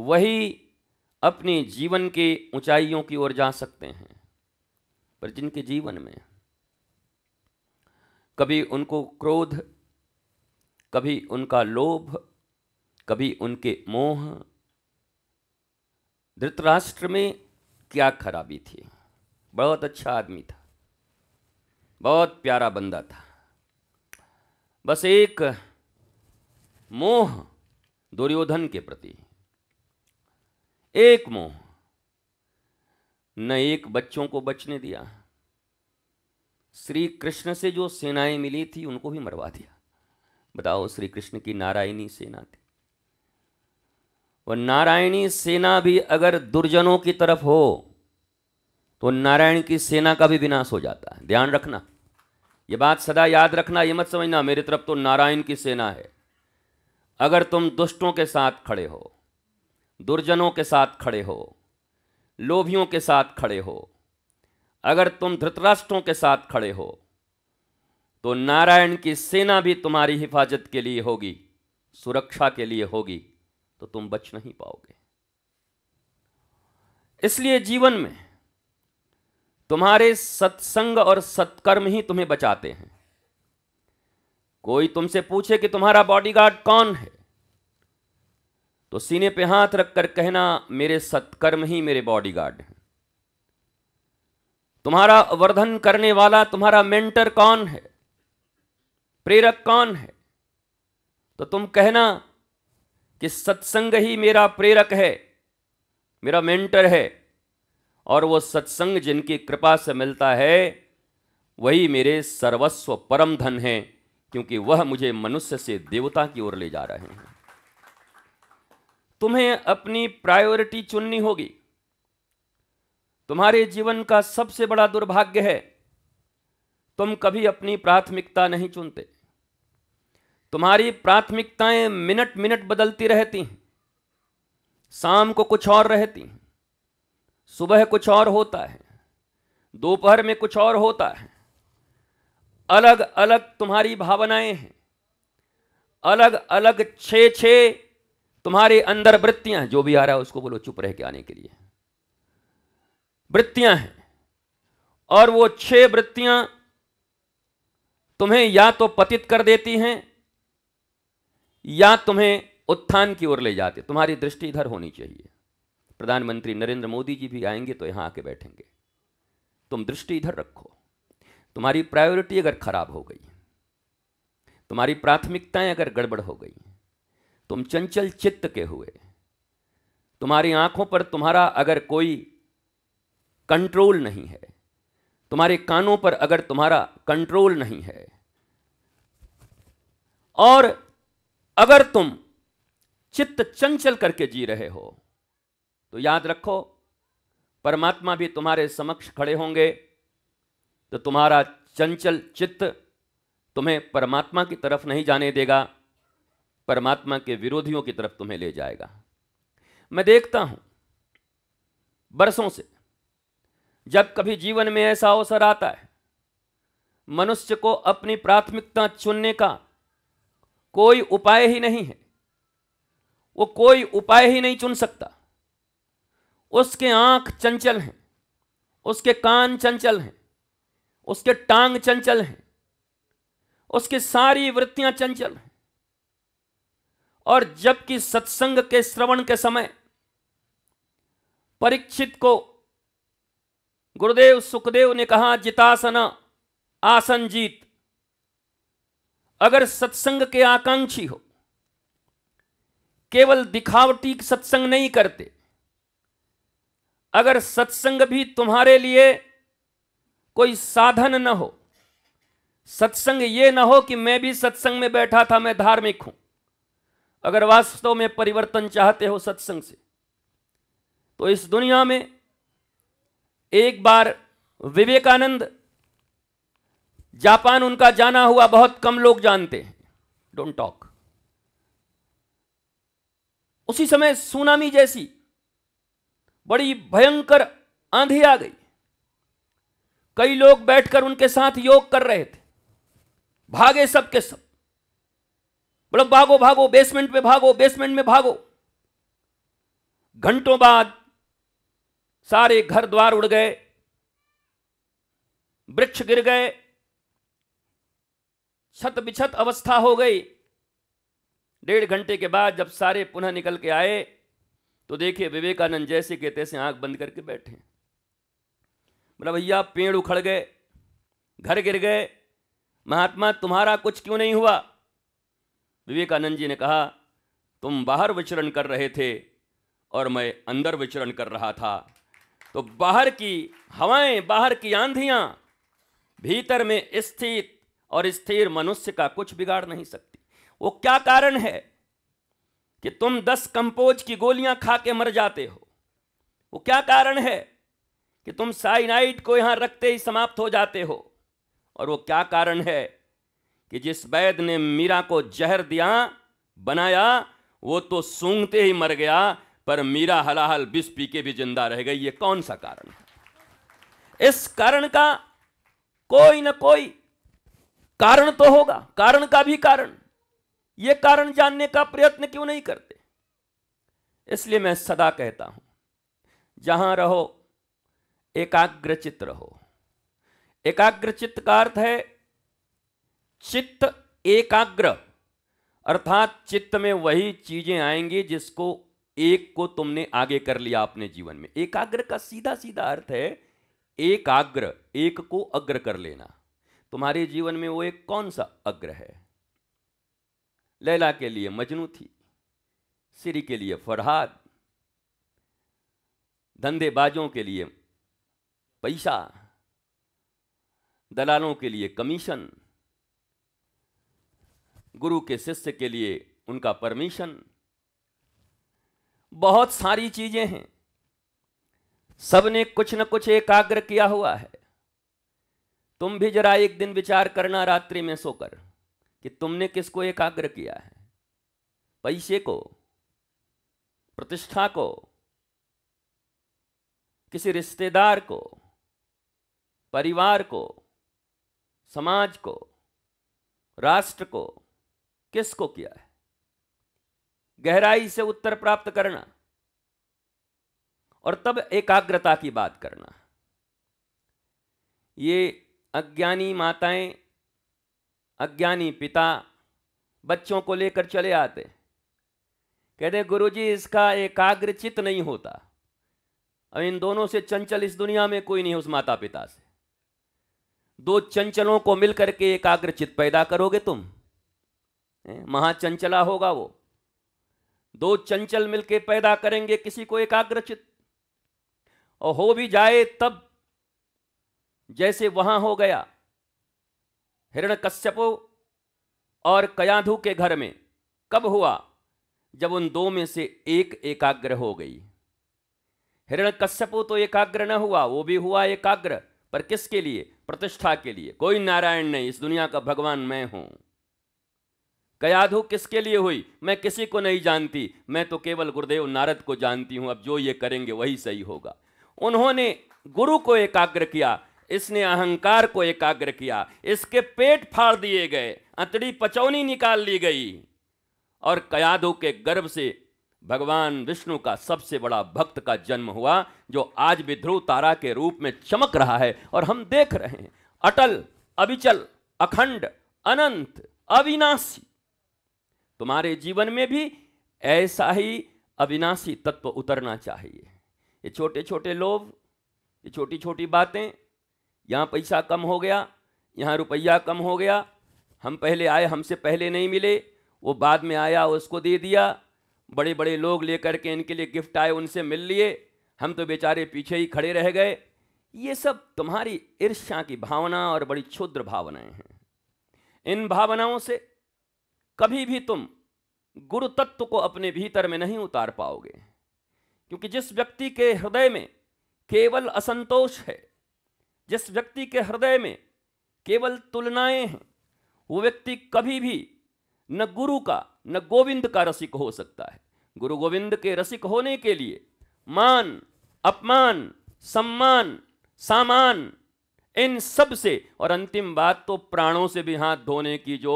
वही अपने जीवन के ऊंचाइयों की ओर जा सकते हैं। पर जिनके जीवन में कभी उनको क्रोध, कभी उनका लोभ, कभी उनके मोह। धृतराष्ट्र में क्या खराबी थी? बहुत अच्छा आदमी था, बहुत प्यारा बंदा था, बस एक मोह दुर्योधन के प्रति, एक मोह। न एक बच्चों को बचने दिया, श्री कृष्ण से जो सेनाएं मिली थी उनको भी मरवा दिया। बताओ, श्री कृष्ण की नारायणी सेना थी, और नारायणी सेना भी अगर दुर्जनों की तरफ हो तो नारायण की सेना का भी विनाश हो जाता है। ध्यान रखना, ये बात सदा याद रखना। ये मत समझना मेरी तरफ तो नारायण की सेना है। अगर तुम दुष्टों के साथ खड़े हो, दुर्जनों के साथ खड़े हो, लोभियों के साथ खड़े हो, अगर तुम धृतराष्ट्रों के साथ खड़े हो, तो नारायण की सेना भी तुम्हारी हिफाजत के लिए होगी, सुरक्षा के लिए होगी, तो तुम बच नहीं पाओगे। इसलिए जीवन में तुम्हारे सत्संग और सत्कर्म ही तुम्हें बचाते हैं। कोई तुमसे पूछे कि तुम्हारा बॉडीगार्ड कौन है, तो सीने पे हाथ रखकर कहना, मेरे सत्कर्म ही मेरे बॉडीगार्ड हैं। तुम्हारा वर्धन करने वाला, तुम्हारा मेंटर कौन है, प्रेरक कौन है, तो तुम कहना कि सत्संग ही मेरा प्रेरक है, मेरा मेंटर है, और वो सत्संग जिनकी कृपा से मिलता है वही मेरे सर्वस्व परम धन है, क्योंकि वह मुझे मनुष्य से देवता की ओर ले जा रहे हैं। तुम्हें अपनी प्रायोरिटी चुननी होगी। तुम्हारे जीवन का सबसे बड़ा दुर्भाग्य है, तुम कभी अपनी प्राथमिकता नहीं चुनते। तुम्हारी प्राथमिकताएं मिनट मिनट बदलती रहती हैं। शाम को कुछ और रहती हैं, सुबह कुछ और होता है, दोपहर में कुछ और होता है। अलग अलग तुम्हारी भावनाएं हैं, अलग अलग छे तुम्हारे अंदर वृत्तियां, जो भी आ रहा है उसको बोलो चुप रह के आने के लिए, वृत्तियां हैं। और वो 6 वृत्तियां तुम्हें या तो पतित कर देती हैं या तुम्हें उत्थान की ओर ले जाती। तुम्हारी दृष्टि इधर होनी चाहिए। प्रधानमंत्री नरेंद्र मोदी जी भी आएंगे तो यहां आके बैठेंगे, तुम दृष्टि इधर रखो। तुम्हारी प्रायोरिटी अगर खराब हो गई, तुम्हारी प्राथमिकताएं अगर गड़बड़ हो गई, तुम चंचल चित्त के हुए, तुम्हारी आंखों पर तुम्हारा अगर कोई कंट्रोल नहीं है, तुम्हारे कानों पर अगर तुम्हारा कंट्रोल नहीं है, और अगर तुम चित्त चंचल करके जी रहे हो, तो याद रखो परमात्मा भी तुम्हारे समक्ष खड़े होंगे, तो तुम्हारा चंचल चित्त तुम्हें परमात्मा की तरफ नहीं जाने देगा, परमात्मा के विरोधियों की तरफ तुम्हें ले जाएगा। मैं देखता हूं बरसों से, जब कभी जीवन में ऐसा अवसर आता है, मनुष्य को अपनी प्राथमिकता चुनने का कोई उपाय ही नहीं है, वो कोई उपाय ही नहीं चुन सकता। उसके आंख चंचल हैं, उसके कान चंचल हैं, उसके टांग चंचल हैं, उसकी सारी वृत्तियां चंचल हैं। और जबकि सत्संग के श्रवण के समय परीक्षित को गुरुदेव सुखदेव ने कहा, जितासन आसन जीत। अगर सत्संग के आकांक्षी हो, केवल दिखावटी सत्संग नहीं करते, अगर सत्संग भी तुम्हारे लिए कोई साधन न हो, सत्संग ये न हो कि मैं भी सत्संग में बैठा था, मैं धार्मिक हूं। अगर वास्तव में परिवर्तन चाहते हो सत्संग से, तो इस दुनिया में एक बार विवेकानंद, जापान उनका जाना हुआ बहुत कम लोग जानते हैं, डोंट टॉक। उसी समय सुनामी जैसी बड़ी भयंकर आंधी आ गई। कई लोग बैठकर उनके साथ योग कर रहे थे, भागे सब के सब, बोलो भागो भागो, बेसमेंट में भागो, बेसमेंट में भागो। घंटों बाद सारे घर द्वार उड़ गए, वृक्ष गिर गए, छत बिछत अवस्था हो गई। 1.5 घंटे के बाद जब सारे पुनः निकल के आए तो देखिए विवेकानंद जैसे के तैसे आंख बंद करके बैठे। बोला भैया पेड़ उखड़ गए, घर गिर गए, महात्मा तुम्हारा कुछ क्यों नहीं हुआ? विवेकानंद जी ने कहा तुम बाहर विचरण कर रहे थे और मैं अंदर विचरण कर रहा था, तो बाहर की हवाएं, बाहर की आंधियां भीतर में स्थित और स्थिर मनुष्य का कुछ बिगाड़ नहीं सकती। वो क्या कारण है कि तुम 10 कंपोज की गोलियां खा के मर जाते हो? वो क्या कारण है कि तुम साइनाइड को यहां रखते ही समाप्त हो जाते हो? और वो क्या कारण है कि जिस वैद्य ने मीरा को जहर दिया बनाया वो तो सूंघते ही मर गया, पर मीरा हलाहल विष पी के भी जिंदा रह गई? ये कौन सा कारण है? इस कारण का कोई ना कोई कारण तो होगा, कारण का भी कारण। ये कारण जानने का प्रयत्न क्यों नहीं करते? इसलिए मैं सदा कहता हूं जहां रहो एकाग्रचित्त रहो। एकाग्रचित्त का अर्थ है चित्त एकाग्र, अर्थात चित्त में वही चीजें आएंगी जिसको एक को तुमने आगे कर लिया अपने जीवन में। एकाग्र का सीधा सीधा अर्थ है एकाग्र, एक को अग्र कर लेना। तुम्हारे जीवन में वो एक कौन सा अग्र है? लैला के लिए मजनू थी, सिरी के लिए फरहाद, धंधेबाजों के लिए पैसा, दलालों के लिए कमीशन, गुरु के शिष्य के लिए उनका परमिशन। बहुत सारी चीजें हैं, सबने कुछ न कुछ एकाग्र किया हुआ है। तुम भी जरा एक दिन विचार करना रात्रि में सोकर कि तुमने किसको एकाग्र किया है? पैसे को, प्रतिष्ठा को, किसी रिश्तेदार को, परिवार को, समाज को, राष्ट्र को, किसको किया है? गहराई से उत्तर प्राप्त करना और तब एकाग्रता की बात करना। ये अज्ञानी माताएं, अज्ञानी पिता बच्चों को लेकर चले आते, कहते गुरुजी इसका एकाग्रचित्त नहीं होता। अब इन दोनों से चंचल इस दुनिया में कोई नहीं, उस माता पिता से। 2 चंचलों को मिलकर के एकाग्रचित्त पैदा करोगे तुम, महाचंचला होगा वो। 2 चंचल मिलके पैदा करेंगे किसी को एकाग्रचित्त, और हो भी जाए तब जैसे वहां हो गया हिरण्यकश्यप और कयाधु के घर में। कब हुआ? जब उन 2 में से एक एकाग्र हो गई। हिरण्यकश्यप तो एकाग्र न हुआ, वो भी हुआ एकाग्र, पर किसके लिए? प्रतिष्ठा के लिए। कोई नारायण नहीं, इस दुनिया का भगवान मैं हूं। कयाधु किसके लिए हुई? मैं किसी को नहीं जानती, मैं तो केवल गुरुदेव नारद को जानती हूं, अब जो ये करेंगे वही सही होगा। उन्होंने गुरु को एकाग्र किया, इसने अहंकार को एकाग्र किया, इसके पेट फाड़ दिए गए, अंतड़ी पचौनी निकाल ली गई, और कयाधु के गर्भ से भगवान विष्णु का सबसे बड़ा भक्त का जन्म हुआ, जो आज भी ध्रुव तारा के रूप में चमक रहा है और हम देख रहे हैं। अटल, अविचल, अखंड, अनंत, अविनाशी। तुम्हारे जीवन में भी ऐसा ही अविनाशी तत्व उतरना चाहिए। ये छोटे छोटे लोभ, ये छोटी छोटी बातें, यहाँ पैसा कम हो गया, यहाँ रुपया कम हो गया, हम पहले आए हमसे पहले नहीं मिले, वो बाद में आया उसको दे दिया, बड़े बड़े लोग लेकर के इनके लिए गिफ्ट आए उनसे मिल लिए, हम तो बेचारे पीछे ही खड़े रह गए। ये सब तुम्हारी ईर्ष्या की भावना और बड़ी क्षुद्र भावनाएं हैं। इन भावनाओं से कभी भी तुम गुरु तत्व को अपने भीतर में नहीं उतार पाओगे, क्योंकि जिस व्यक्ति के हृदय में केवल असंतोष है, जिस व्यक्ति के हृदय में केवल तुलनाएं हैं, वो व्यक्ति कभी भी न गुरु का न गोविंद का रसिक हो सकता है। गुरु गोविंद के रसिक होने के लिए मान, अपमान, सम्मान, सामान, इन सब से, और अंतिम बात तो प्राणों से भी हाथ धोने की जो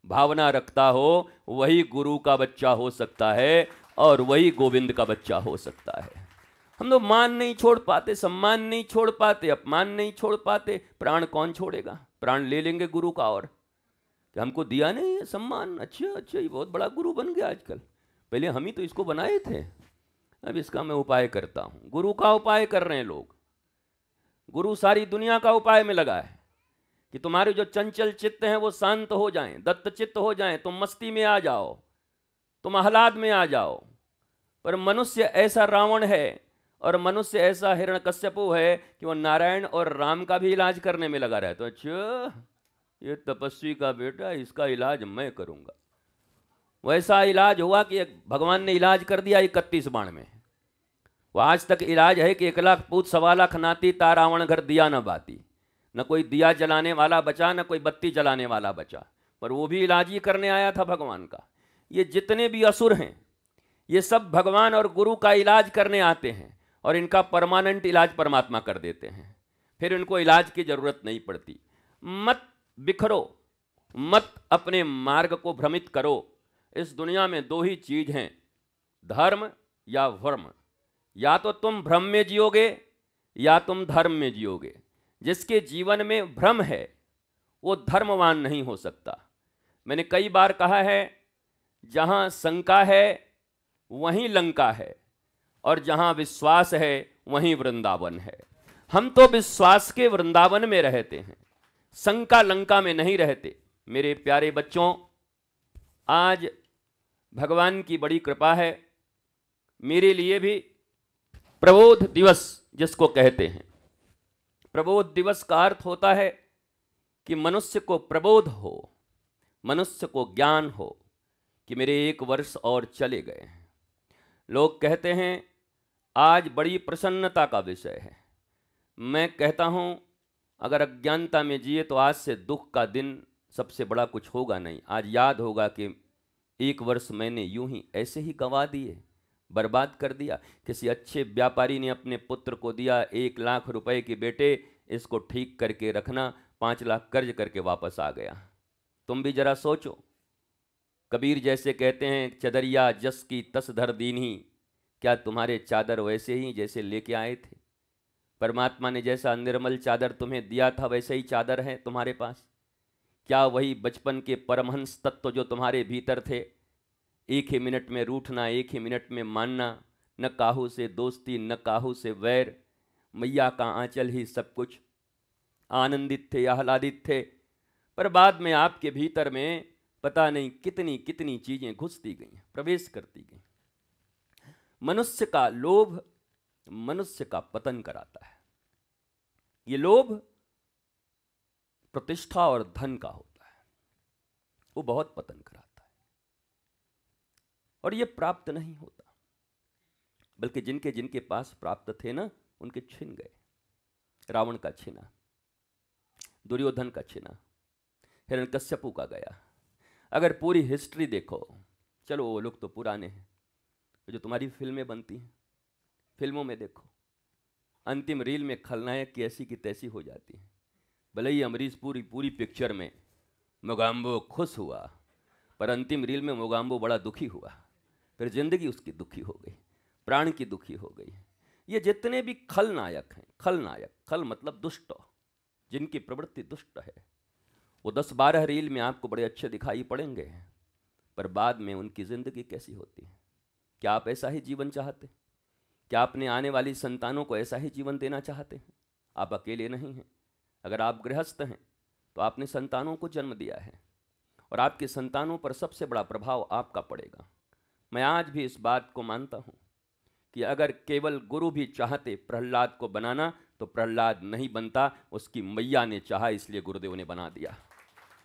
भावना रखता हो, वही गुरु का बच्चा हो सकता है। और वही गोविंद का बच्चा हो सकता है। हम लोग मान नहीं छोड़ पाते, सम्मान नहीं छोड़ पाते, अपमान नहीं छोड़ पाते, प्राण कौन छोड़ेगा? प्राण ले लेंगे गुरु का, और कि हमको दिया नहीं है सम्मान, अच्छा अच्छा ये बहुत बड़ा गुरु बन गया आजकल, पहले हम ही तो इसको बनाए थे, अब इसका मैं उपाय करता हूँ। गुरु का उपाय कर रहे हैं लोग। गुरु सारी दुनिया का उपाय में लगा है कि तुम्हारे जो चंचल चित्त हैं वो शांत हो जाएं, दत्त चित्त हो जाएं, तुम मस्ती में आ जाओ, तुम आह्लाद में आ जाओ। पर मनुष्य ऐसा रावण है और मनुष्य ऐसा हिरण्यकश्यपु है कि वो नारायण और राम का भी इलाज करने में लगा रहता है। अच्छा ये तपस्वी का बेटा, इसका इलाज मैं करूंगा। वैसा इलाज हुआ कि भगवान ने इलाज कर दिया 31 बाण में। वो आज तक इलाज है कि 1 लाख पूत 1.25 लाख नाती ता रावण घर दिया न बाती। न कोई दिया जलाने वाला बचा, न कोई बत्ती जलाने वाला बचा, पर वो भी इलाज ही करने आया था भगवान का। ये जितने भी असुर हैं ये सब भगवान और गुरु का इलाज करने आते हैं और इनका परमानेंट इलाज परमात्मा कर देते हैं, फिर इनको इलाज की जरूरत नहीं पड़ती। मत बिखरो, मत अपने मार्ग को भ्रमित करो। इस दुनिया में 2 ही चीज हैं, धर्म या वर्म। या तो तुम भ्रम में जियोगे या तुम धर्म में जियोगे। जिसके जीवन में भ्रम है वो धर्मवान नहीं हो सकता। मैंने कई बार कहा है, जहां शंका है वहीं लंका है और जहां विश्वास है वहीं वृंदावन है। हम तो विश्वास के वृंदावन में रहते हैं, शंका लंका में नहीं रहते। मेरे प्यारे बच्चों, आज भगवान की बड़ी कृपा है, मेरे लिए भी प्रबोध दिवस जिसको कहते हैं, प्रबोध दिवस का अर्थ होता है कि मनुष्य को प्रबोध हो, मनुष्य को ज्ञान हो कि मेरे 1 वर्ष और चले गए हैं। लोग कहते हैं आज बड़ी प्रसन्नता का विषय है। मैं कहता हूं अगर अज्ञानता में जिए तो आज से दुख का दिन सबसे बड़ा कुछ होगा नहीं। आज याद होगा कि 1 वर्ष मैंने यूं ही ऐसे ही गंवा दिए, बर्बाद कर दिया। किसी अच्छे व्यापारी ने अपने पुत्र को दिया 1 लाख रुपए कि बेटे इसको ठीक करके रखना, 5 लाख कर्ज करके वापस आ गया। तुम भी जरा सोचो। कबीर जैसे कहते हैं, चदरिया जस की तस धर दीन्ही, क्या तुम्हारे चादर वैसे ही जैसे लेके आए थे? परमात्मा ने जैसा निर्मल चादर तुम्हें दिया था वैसे ही चादर है तुम्हारे पास? क्या वही बचपन के परमहंस तत्व जो तुम्हारे भीतर थे, 1 ही मिनट में रूठना, 1 ही मिनट में मानना, न काहू से दोस्ती न काहू से वैर, मैया का आंचल ही सब कुछ, आनंदित थे, आह्लादित थे। पर बाद में आपके भीतर में पता नहीं कितनी कितनी चीजें घुसती गई, प्रवेश करती गई। मनुष्य का लोभ मनुष्य का पतन कराता है। ये लोभ प्रतिष्ठा और धन का होता है, वो बहुत पतन कराता है और ये प्राप्त नहीं होता, बल्कि जिनके जिनके पास प्राप्त थे ना उनके छिन गए। रावण का छिना, दुर्योधन का छिना, हिरण्यकश्यपु का गया। अगर पूरी हिस्ट्री देखो, चलो वो लोग तो पुराने हैं, जो तुम्हारी फिल्में बनती हैं, फिल्मों में देखो, अंतिम रील में खलनायक की ऐसी की तैसी हो जाती है। भले ही अमरीश पूरी पिक्चर में मोगाम्बो खुश हुआ, पर अंतिम रील में मोगाम्बो बड़ा दुखी हुआ, फिर जिंदगी उसकी दुखी हो गई, प्राण की दुखी हो गई। ये जितने भी खलनायक हैं, खलनायक, खल मतलब दुष्ट, जिनकी प्रवृत्ति दुष्ट है, वो 10-12 रील में आपको बड़े अच्छे दिखाई पड़ेंगे, पर बाद में उनकी जिंदगी कैसी होती है? क्या आप ऐसा ही जीवन चाहते? क्या अपने आने वाली संतानों को ऐसा ही जीवन देना चाहते हैं? आप अकेले नहीं हैं। अगर आप गृहस्थ हैं तो आपने संतानों को जन्म दिया है और आपके संतानों पर सबसे बड़ा प्रभाव आपका पड़ेगा। मैं आज भी इस बात को मानता हूं कि अगर केवल गुरु भी चाहते प्रहलाद को बनाना तो प्रहलाद नहीं बनता, उसकी मैया ने चाहा इसलिए गुरुदेव ने बना दिया।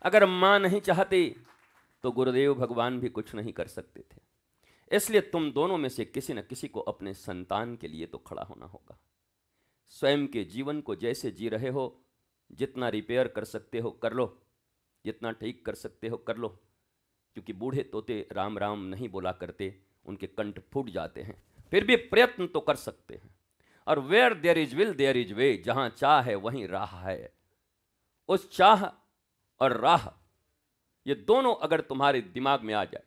अगर माँ नहीं चाहती तो गुरुदेव भगवान भी कुछ नहीं कर सकते थे। इसलिए तुम दोनों में से किसी न किसी को अपने संतान के लिए तो खड़ा होना होगा। स्वयं के जीवन को जैसे जी रहे हो, जितना रिपेयर कर सकते हो कर लो, जितना ठीक कर सकते हो कर लो, क्योंकि बूढ़े तोते राम राम नहीं बोला करते, उनके कंठ फूट जाते हैं, फिर भी प्रयत्न तो कर सकते हैं। और where there is will there is way, जहां चाह है वहीं राह है। उस चाह और राह ये दोनों अगर तुम्हारे दिमाग में आ जाए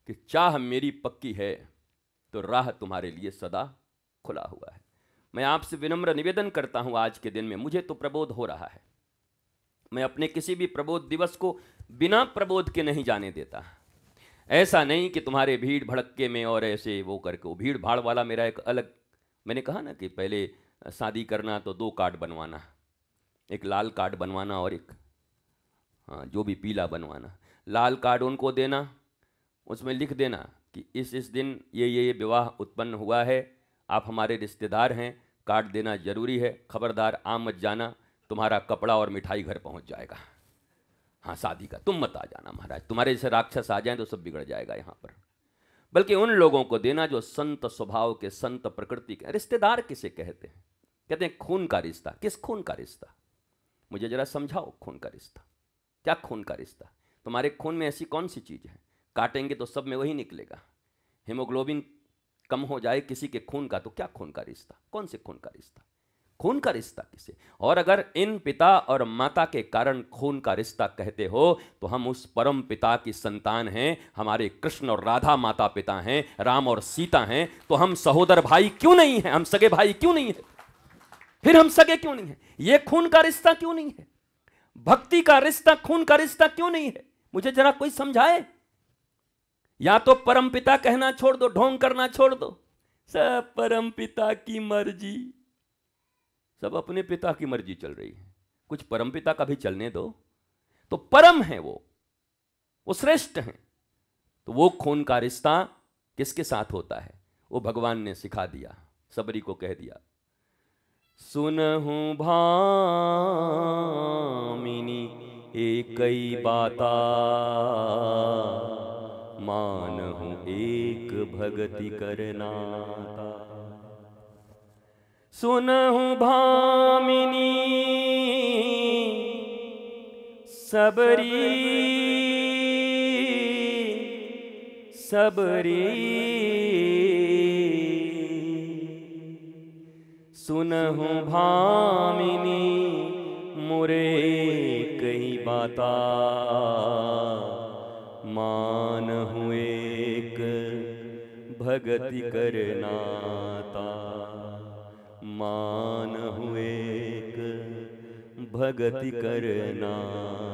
कि चाह मेरी पक्की है तो राह तुम्हारे लिए सदा खुला हुआ है। मैं आपसे विनम्र निवेदन करता हूं, आज के दिन में मुझे तो प्रबोध हो रहा है, मैं अपने किसी भी प्रबोध दिवस को बिना प्रबोध के नहीं जाने देता। ऐसा नहीं कि तुम्हारे भीड़ भड़क्के में और ऐसे वो करके, वो भीड़ भाड़ वाला मेरा एक अलग, मैंने कहा ना कि पहले शादी करना तो 2 कार्ड बनवाना, एक लाल कार्ड बनवाना और एक हाँ जो भी पीला बनवाना। लाल कार्ड उनको देना, उसमें लिख देना कि इस दिन ये विवाह उत्पन्न हुआ है, आप हमारे रिश्तेदार हैं, कार्ड देना जरूरी है, खबरदार आ मत जाना, तुम्हारा कपड़ा और मिठाई घर पहुंच जाएगा। हाँ शादी का तुम मत आ जाना महाराज, तुम्हारे जैसे राक्षस आ जाएं तो सब बिगड़ जाएगा यहाँ पर। बल्कि उन लोगों को देना जो संत स्वभाव के, संत प्रकृति के। रिश्तेदार किसे कहते हैं? कहते हैं खून का रिश्ता। किस खून का रिश्ता? मुझे जरा समझाओ, खून का रिश्ता क्या? खून का रिश्ता तुम्हारे खून में ऐसी कौन सी चीज़ है? काटेंगे तो सब में वही निकलेगा। हीमोग्लोबिन कम हो जाए किसी के खून का तो क्या खून का रिश्ता? कौन से खून का रिश्ता? खून का रिश्ता किसे? और अगर इन पिता और माता के कारण खून का रिश्ता कहते हो तो हम उस परम पिता की संतान हैं, हमारे कृष्ण और राधा माता पिता हैं, राम और सीता हैं, तो हम सहोदर भाई क्यों नहीं हैं? हम सगे भाई क्यों नहीं है? फिर हम सगे क्यों नहीं है? ये खून का रिश्ता क्यों नहीं है? भक्ति का रिश्ता, खून का रिश्ता क्यों नहीं है? मुझे जरा कोई समझाए। या तो परम पिता कहना छोड़ दो, ढोंग करना छोड़ दो, सब परम पिता की मर्जी, सब अपने पिता की मर्जी चल रही है, कुछ परम पिता का भी चलने दो। तो परम है वो श्रेष्ठ हैं। तो वो खून का रिश्ता किसके साथ होता है? वो भगवान ने सिखा दिया, सबरी को कह दिया, सुनहु भामिनी एकई बाता, मानहु एक भगति करनाता। सुनहु भामिनी सबरी सबरी, सुनहु भामिनी मुरे कई बाता, मानहु एक भगति करनाता, मानहु एक भगति करनाता।